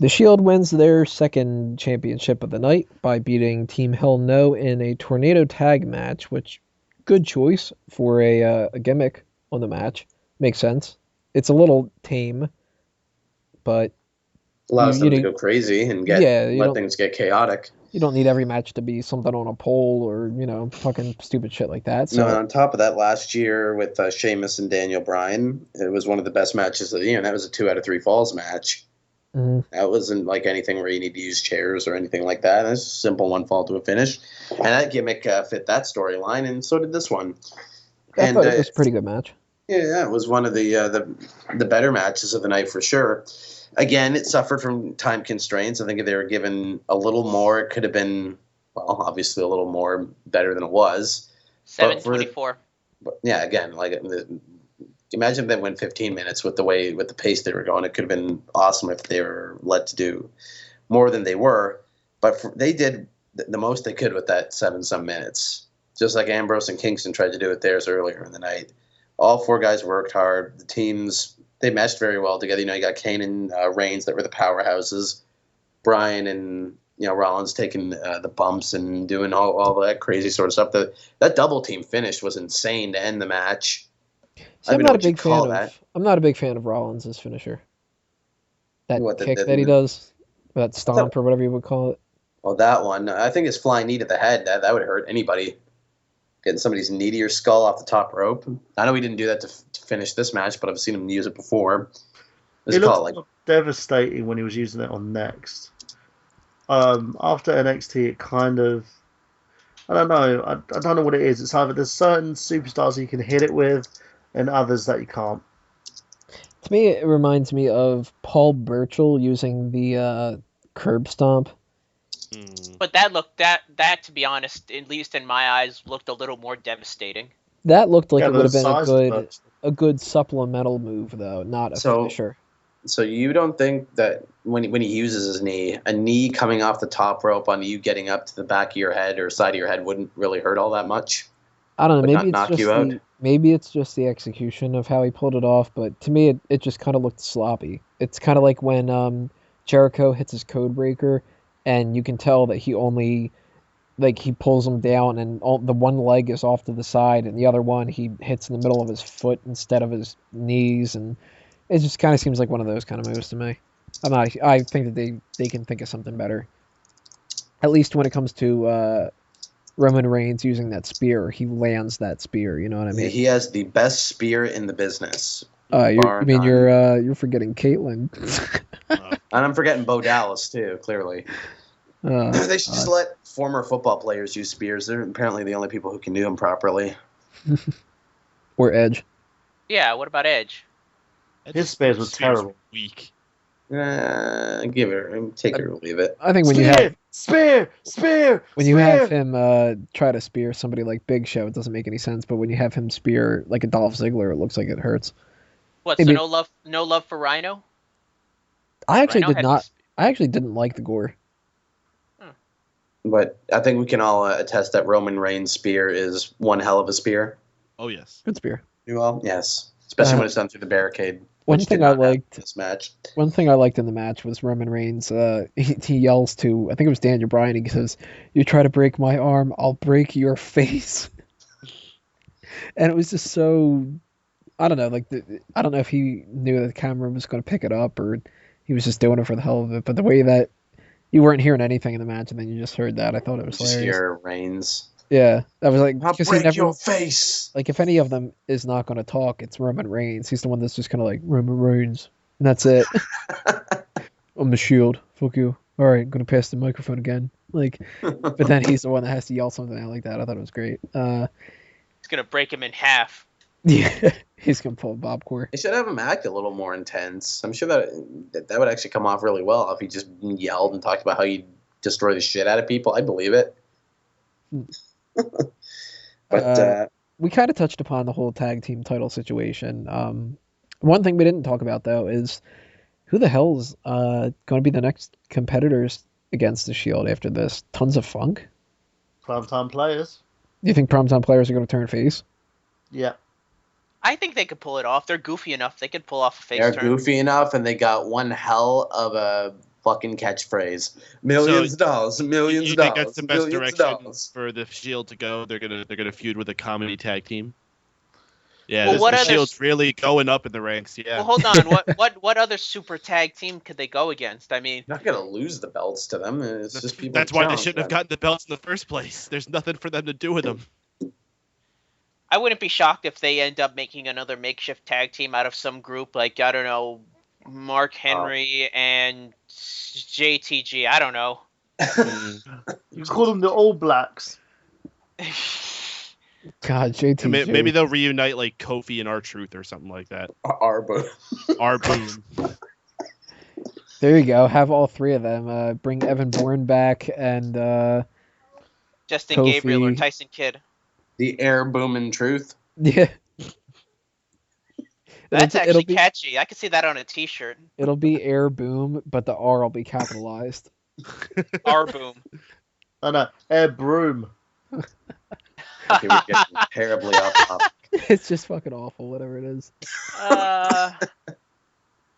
The Shield wins their second championship of the night by beating Team Hell No in a tornado tag match, which good choice for a gimmick on the match. Makes sense. It's a little tame, but Allows them to go crazy and yeah, let things get chaotic. you don't need every match to be something on a pole or fucking stupid shit like that. No, and So on top of that, last year with Sheamus and Daniel Bryan, it was one of the best matches of the year. And that was a 2 out of 3 falls match. mhm. That wasn't like anything where you need to use chairs or anything like that. It's a simple one fall to a finish, and that gimmick fit that storyline, and so did this one. I And thought it was a pretty good match. yeah, it was one of the better matches of the night for sure. Again, it suffered from time constraints. I think if they were given a little more, it could have been, well, obviously a little more better than it was. But for 7:24. yeah, again, like imagine if they went 15 minutes with the pace they were going. It could have been awesome if they were let to do more than they were. But they did the most they could with that 7 some minutes, just like Ambrose and Kingston tried to do with theirs earlier in the night. All 4 guys worked hard. The teams, they meshed very well together. You got Kane and Reigns that were the powerhouses. Bryan and Rollins taking the bumps and doing all that crazy sort of stuff. That double team finish was insane to end the match. See, I don't even know what you call that. I'm not a big fan of Rollins' finisher. That What kick that he does, that I thought, stomp or whatever you would call it. oh, that one. I think his flying knee to the head. That would hurt anybody. Getting somebody's knee to your skull off the top rope. I know he didn't do that to finish this match, but I've seen him use it before. It looked devastating when he was using it on Next. After NXT, it kind of, I don't know. I don't know what it is. It's either there's certain superstars you can hit it with, and others that you can't. To me, it reminds me of Paul Burchill using the curb stomp. But that to be honest, at least in my eyes, looked a little more devastating. That looked like Yeah, it would have the been size of a good supplemental move though, not a finisher. So you don't think that when he uses his knee, a knee coming off the top rope on you getting up to the back of your head or side of your head wouldn't really hurt all that much? I don't know. Would not knock you out? Maybe it's just the execution of how he pulled it off. But to me, it just kind of looked sloppy. It's kind of like when Jericho hits his code breaker, and you can tell that he only like he pulls him down, and the one leg is off to the side, and the other one he hits in the middle of his foot instead of his knees, and it just kind of seems like one of those kind of moves to me. I think that they can think of something better. At least when it comes to Roman Reigns using that spear, he lands that spear. You know what I mean? He has the best spear in the business. You're forgetting Caitlyn. And I'm forgetting Bo Dallas too. Clearly, they should just let former football players use spears. They're apparently the only people who can do them properly. Or Edge. Yeah. What about Edge? His spears was terrible. Weak. Give it, take it or leave it. I think when you have him try to spear somebody like Big Show, it doesn't make any sense. But when you have him spear like a Dolph Ziggler, it looks like it hurts. What? So no love for Rhino? I actually did not. I actually didn't like the gore. But I think we can all attest that Roman Reigns' spear is one hell of a spear. Oh yes, good spear. Well, yes, especially when it's done through the barricade. One thing I liked this match. One thing I liked in the match was Roman Reigns. He yells to, I think it was Daniel Bryan. He says, "You try to break my arm, I'll break your face." And it was just so, I don't know. I don't know if he knew that the camera was going to pick it up or he was just doing it for the hell of it. But the way that you weren't hearing anything in the match and then you just heard that, I thought it was hilarious. Just hear Reigns. Yeah, that was like, I'll break your face. Like, if any of them is not going to talk, it's Roman Reigns. He's the one that's just kind of like, Roman Reigns. And that's it. I'm the Shield. Fuck you. All right, I'm going to pass the microphone again. Like, but then he's the one that has to yell something out like that. I thought it was great. It's going to break him in half. Yeah, he's going to pull Bob Core. They should have him act a little more intense. I'm sure that would actually come off really well if he just yelled and talked about how you destroy the shit out of people. I believe it. But we kind of touched upon the whole tag team title situation. One thing we didn't talk about though is who the hell's going to be the next competitors against the Shield after this? Tons of Funk. Primetime players. Do you think primetime players are going to turn face? Yeah. I think they could pull it off. They're goofy enough. They could pull off a face turn. They're goofy enough, and they got one hell of a fucking catchphrase. Millions of dollars, millions You of think dollars, that's the best millions of direction dollars. for the Shield to go? They're gonna feud with a comedy tag team. Yeah, Well, what the others- Shield's really going up in the ranks. Yeah. Well, hold on. What other super tag team could they go against? I mean, You're not gonna lose the belts to them. It's just people. That's why they challenge shouldn't have them. gotten the belts in the first place. There's nothing for them to do with them. I wouldn't be shocked if they end up making another makeshift tag team out of some group, like, I don't know, Mark Henry and JTG. I don't know. You call them the All Blacks. God, JTG. Maybe they'll reunite like Kofi and R-Truth or something like that. Arbo. R-Boom. There you go. Have all three of them. Bring Evan Bourne back and Justin Kofi. Gabriel or Tyson Kidd. The air boom and truth. yeah. That's it'll actually be, catchy. I could see that on a T-shirt. It'll be air boom, but the R will be capitalized. R boom. Oh no, Air Broom. Okay, we're getting terribly off topic. It's just fucking awful, whatever it is.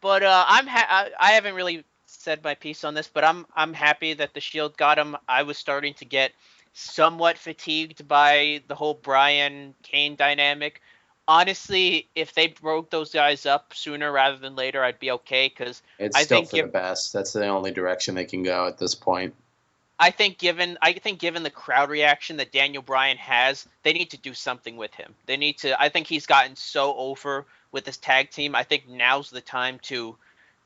But I haven't really said my piece on this, but I'm happy that the Shield got him. I was starting to get somewhat fatigued by the whole Bryan Kane dynamic. Honestly, if they broke those guys up sooner rather than later, I'd be okay. Because It's still for the best. That's the only direction they can go at this point. I think given the crowd reaction that Daniel Bryan has, they need to do something with him. They need to. I think he's gotten so over with this tag team. I think now's the time to.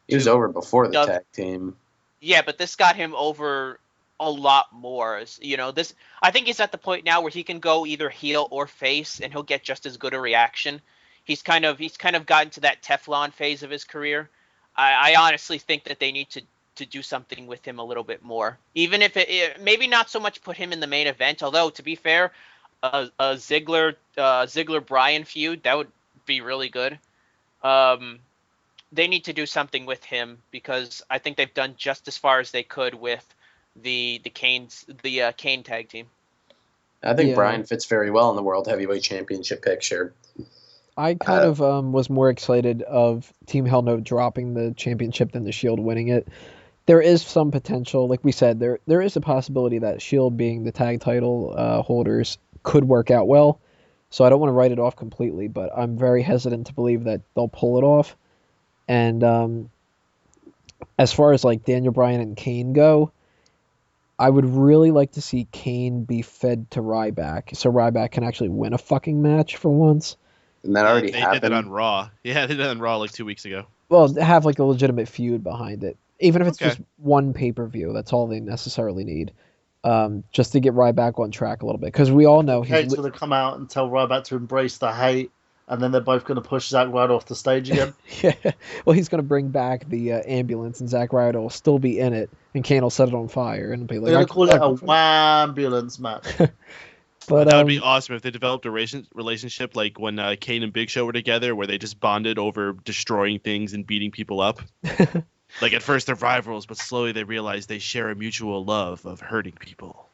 He was over before the tag team. Yeah, but this got him over a lot more. You know, this. I think he's at the point now where he can go either heel or face, and he'll get just as good a reaction. He's kind of gotten to that Teflon phase of his career. I honestly think that they need to do something with him a little bit more, even if it maybe not so much put him in the main event. Although, to be fair, a Ziggler Bryan feud, that would be really good. They need to do something with him because I think they've done just as far as they could with the Kane tag team. I think Bryan fits very well in the World Heavyweight Championship picture. I kind of was more excited of Team Hell No dropping the championship than the Shield winning it. There is some potential, like we said, there is a possibility that Shield being the tag title holders could work out well. So I don't want to write it off completely, but I'm very hesitant to believe that they'll pull it off. And as far as like Daniel Bryan and Kane go, I would really like to see Kane be fed to Ryback, so Ryback can actually win a fucking match for once. And that already They happened. did that on Raw. Yeah, they did that on Raw like 2 weeks ago. Well, have like a legitimate feud behind it. Even if it's just one pay-per-view, that's all they necessarily need. Just to get Ryback on track a little bit. Because we all know Kane's going to come out and tell Ryback to embrace the hate, and then they're both going to push Zack Ryder off the stage again. Yeah. Well, he's going to bring back the ambulance, and Zack Ryder will still be in it, and Kane will set it on fire. And be like, They're going to call it a Wambulance match. But that would be awesome if they developed a relationship like when Kane and Big Show were together, where they just bonded over destroying things and beating people up. Like at first they're rivals, but slowly they realize they share a mutual love of hurting people.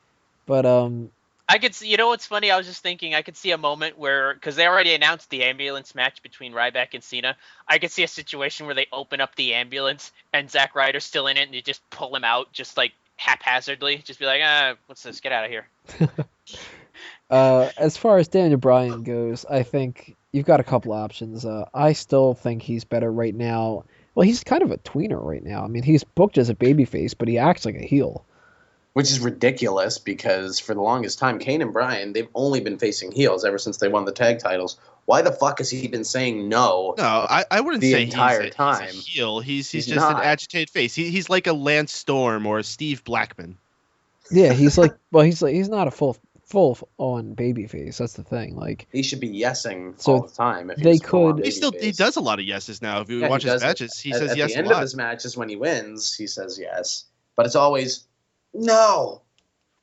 But I could see, you know what's funny? I was just thinking I could see a moment where, because they already announced the ambulance match between Ryback and Cena, I could see a situation where they open up the ambulance and Zack Ryder's still in it and you just pull him out just like haphazardly. Just be like, what's this? Get out of here. As far as Daniel Bryan goes, I think you've got a couple options. I still think he's better right now. Well, he's kind of a tweener right now. I mean, he's booked as a babyface, but he acts like a heel. Which is ridiculous because for the longest time, Kane and Bryan, they've only been facing heels ever since they won the tag titles. Why the fuck has he been saying no? No, I wouldn't the say entire time. He's a heel. He's just not. an agitated face. He's like a Lance Storm or a Steve Blackman. Yeah, he's like, well, he's not a full on babyface. That's the thing. Like he should be yesing so all the time. If they could. He does a lot of yeses now. If you watch his matches, he says yes a lot. At the end of his matches, when he wins, he says yes, but it's always no.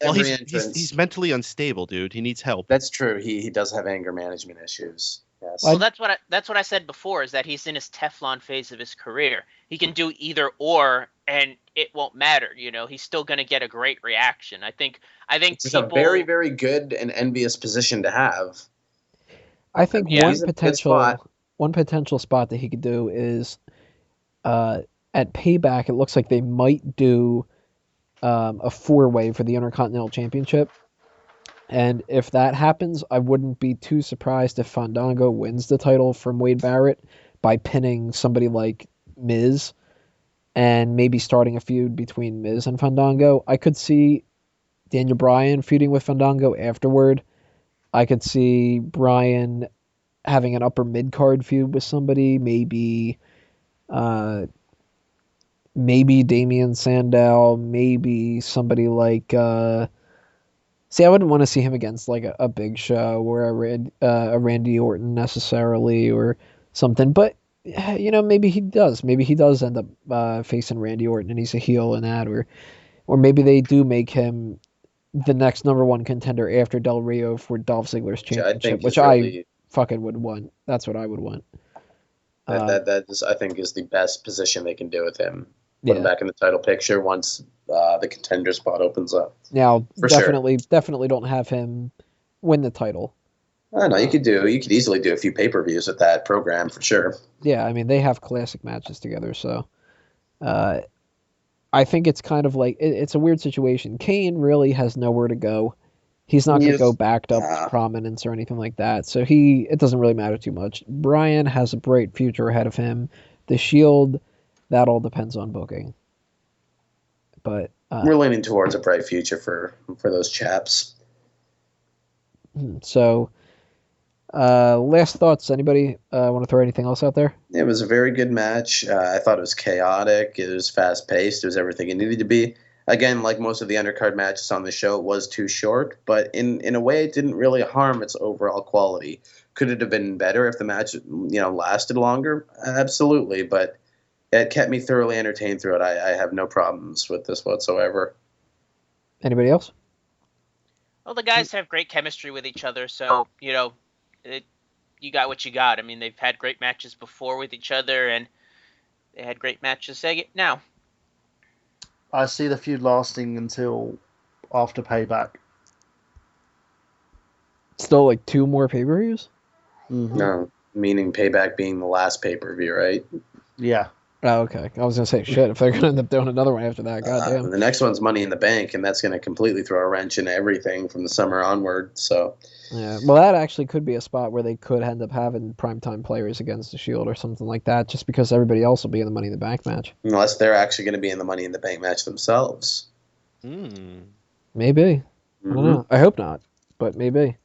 Well, he's mentally unstable, dude. He needs help. That's true. He does have anger management issues. Yes. Well, that's what I said before, is that he's in his Teflon phase of his career. He can do either or, and it won't matter. You know, he's still going to get a great reaction. I think it's a very, very good and envious position to have. I think one potential spot that he could do is at Payback, it looks like they might do a 4-way for the Intercontinental Championship. And if that happens, I wouldn't be too surprised if Fandango wins the title from Wade Barrett by pinning somebody like Miz and maybe starting a feud between Miz and Fandango. I could see Daniel Bryan feuding with Fandango afterward. I could see Bryan having an upper mid-card feud with somebody, maybe Damian Sandow, maybe somebody like see, I wouldn't want to see him against like a Big Show or a Randy Orton necessarily or something, but maybe he does. Maybe he does end up facing Randy Orton and he's a heel in that, or maybe they do make him the next number one contender after Del Rio for Dolph Ziggler's championship, which I fucking would want. That's what I would want. That is, I think, is the best position they can do with him. Put him back in the title picture once the contender spot opens up. Now, definitely don't have him win the title. I know you could easily do a few pay-per-views with that program for sure. Yeah, I mean they have classic matches together, so I think it's kind of like it's a weird situation. Kane really has nowhere to go. He's not going to go backed up prominence or anything like that, so it doesn't really matter too much. Bryan has a bright future ahead of him. The Shield, that all depends on booking. But we're leaning towards a bright future for those chaps. So, last thoughts. Anybody want to throw anything else out there? It was a very good match. I thought it was chaotic. It was fast paced. It was everything it needed to be. Again, like most of the undercard matches on the show, it was too short, but in a way, it didn't really harm its overall quality. Could it have been better if the match lasted longer? Absolutely, but it kept me thoroughly entertained through it. I have no problems with this whatsoever. Anybody else? Well, the guys have great chemistry with each other, so, you got what you got. I mean, they've had great matches before with each other, and they had great matches now. I see the feud lasting until after Payback. Still like 2 more pay-per-views? Mm-hmm. No, meaning Payback being the last pay-per-view, right? Yeah. Oh, okay. I was going to say, shit, if they're going to end up doing another one after that, goddamn. The next one's Money in the Bank, and that's going to completely throw a wrench into everything from the summer onward. So, yeah, well, that actually could be a spot where they could end up having primetime players against the Shield or something like that, just because everybody else will be in the Money in the Bank match. Unless they're actually going to be in the Money in the Bank match themselves. Maybe. I don't know. I hope not, but maybe.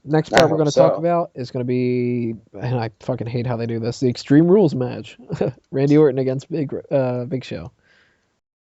Next part we're going to talk about is going to be, and I fucking hate how they do this, the Extreme Rules match. Randy Orton against Big Show.